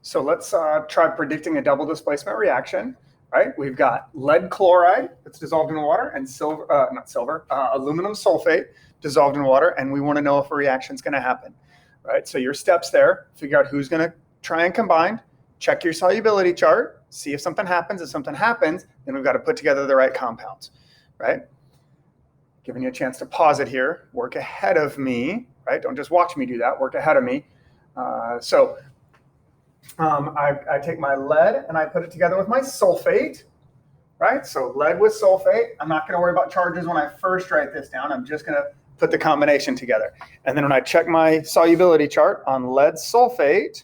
So let's try predicting a double displacement reaction, right? We've got lead chloride that's dissolved in water and aluminum sulfate dissolved in water, and we want to know if a reaction is going to happen, right? So your steps there, figure out who's going to try and combine, check your solubility chart, see if something happens. If something happens, then we've got to put together the right compounds, right? Giving you a chance to pause it here, work ahead of me, right? Don't just watch me do that, work ahead of me. I take my lead and I put it together with my sulfate, right? So lead with sulfate. I'm not going to worry about charges when I first write this down. I'm just going to put the combination together. And then when I check my solubility chart on lead sulfate,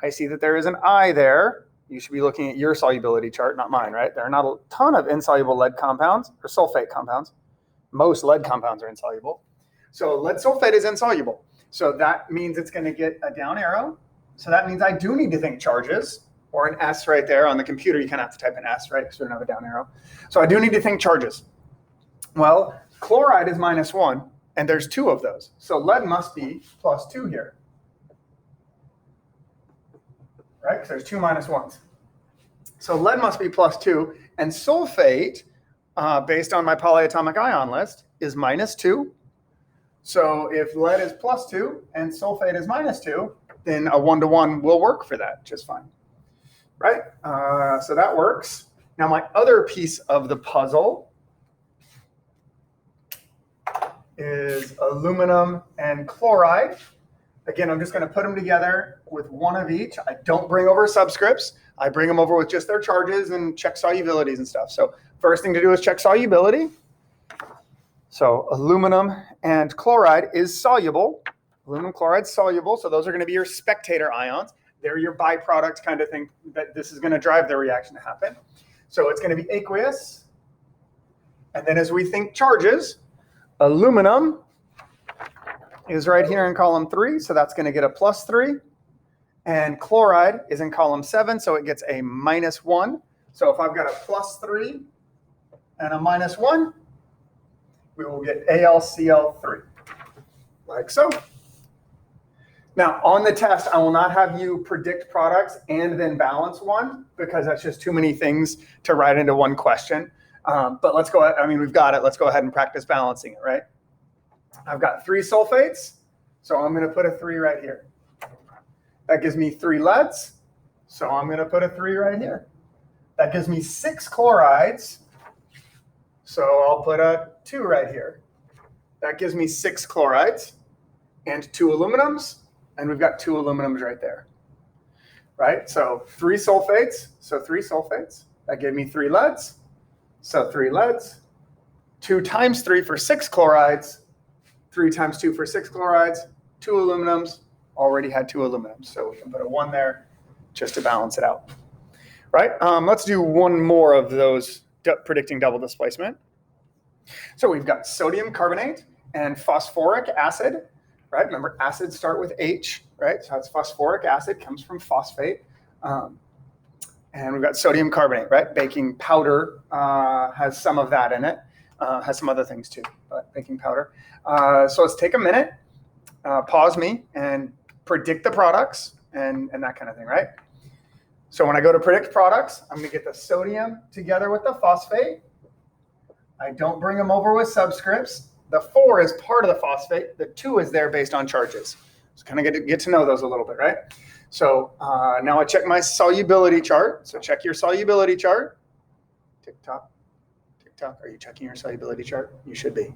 I see that there is an I there. You should be looking at your solubility chart, not mine, right? There are not a ton of insoluble lead compounds or sulfate compounds. Most lead compounds are insoluble. So lead sulfate is insoluble. So that means it's going to get a down arrow. So that means I do need to think charges, or an S right there. On the computer, you kind of have to type an S, right? Because we don't have a down arrow. So I do need to think charges. Well, chloride is -1, and there's 2 of those. So lead must be +2 here, right? Because there's 2 -1s. So lead must be +2, and sulfate, based on my polyatomic ion list, is -2. So if lead is +2 and sulfate is -2, then a 1-to-1 will work for that just fine, right? So that works. Now my other piece of the puzzle is aluminum and chloride. Again, I'm just going to put them together with 1 of each. I don't bring over subscripts. I bring them over with just their charges and check solubilities and stuff. So first thing to do is check solubility. So aluminum and chloride is soluble. Aluminum chloride is soluble, so those are going to be your spectator ions. They're your byproduct kind of thing that this is going to drive the reaction to happen. So it's going to be aqueous. And then as we think charges, aluminum is right here in column 3, so that's going to get a +3. And chloride is in column 7, so it gets a -1. So if I've got a +3 and a -1, we will get AlCl3, like so. Now, on the test, I will not have you predict products and then balance one, because that's just too many things to write into one question. But let's go ahead. I mean, we've got it. Let's go ahead and practice balancing it, right? I've got 3 sulfates, so I'm going to put a 3 right here. That gives me 3 leads, so I'm going to put a 3 right here. That gives me 6 chlorides, so I'll put a 2 right here. That gives me 6 chlorides and 2 aluminums. And we've got 2 aluminums right there, right? So 3 sulfates, so 3 sulfates. That gave me 3 leads, so 3 leads. 2 times 3 for 6 chlorides. 3 times 2 for 6 chlorides. 2 aluminums, already had 2 aluminums. So we can put a 1 there just to balance it out, right? Let's do one more of those predicting double displacement. So we've got sodium carbonate and phosphoric acid. Right? Remember, acids start with H, right? So that's phosphoric acid, comes from phosphate. And we've got sodium carbonate, right? Baking powder has some of that in it. Has some other things too, but baking powder. So let's take a minute, pause me, and predict the products and that kind of thing, right? So when I go to predict products, I'm going to get the sodium together with the phosphate. I don't bring them over with subscripts. The 4 is part of the phosphate. The 2 is there based on charges. So kind of get to know those a little bit, right? So now I check my solubility chart. So check your solubility chart. Tick-tock, tick-tock. Are you checking your solubility chart? You should be.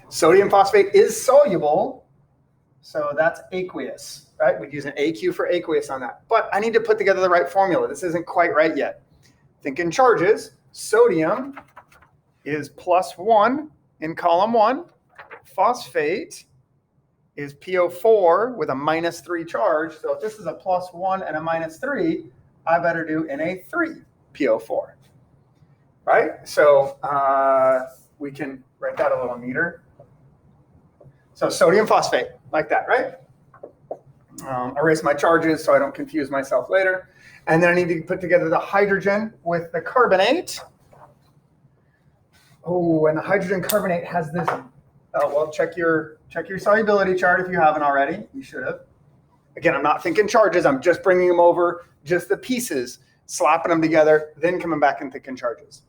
Sodium phosphate is soluble, so that's aqueous, right? We'd use an AQ for aqueous on that. But I need to put together the right formula. This isn't quite right yet. Think in charges. Sodium is +1 in column 1. Phosphate is PO4 with a -3 charge. So if this is a +1 and a -3, I better do Na3 PO4, right? So we can write that a little neater. So sodium phosphate, like that, right? Erase my charges so I don't confuse myself later. And then I need to put together the hydrogen with the carbonate. Oh, and the hydrogen carbonate has this. Well, check your solubility chart if you haven't already. You should have. Again, I'm not thinking charges. I'm just bringing them over, just the pieces, slapping them together, then coming back and thinking charges.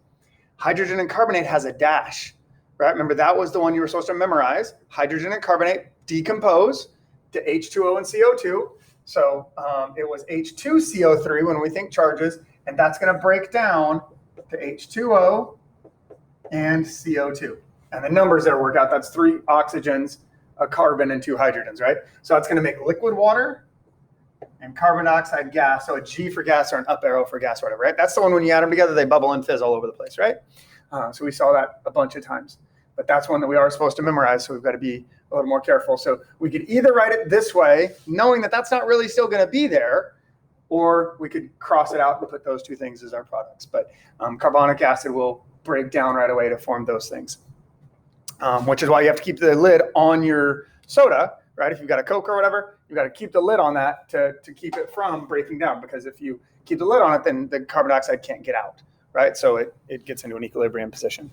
Hydrogen and carbonate has a dash, right? Remember, that was the one you were supposed to memorize. Hydrogen and carbonate decompose to H2O and CO2. So it was H2CO3 when we think charges, and that's going to break down to H2O and CO2. And the numbers there work out. That's 3 oxygens, a carbon, and 2 hydrogens, right? So that's going to make liquid water and carbon dioxide gas. So a G for gas or an up arrow for gas or whatever, right? That's the one when you add them together, they bubble and fizz all over the place, right? So we saw that a bunch of times. But that's one that we are supposed to memorize, so we've got to be a little more careful. So we could either write it this way, knowing that that's not really still going to be there, or we could cross it out and put those 2 things as our products. But carbonic acid will break down right away to form those things, which is why you have to keep the lid on your soda, right? If you've got a Coke or whatever, you've got to keep the lid on that to keep it from breaking down, because if you keep the lid on it, then the carbon dioxide can't get out, right? So it gets into an equilibrium position.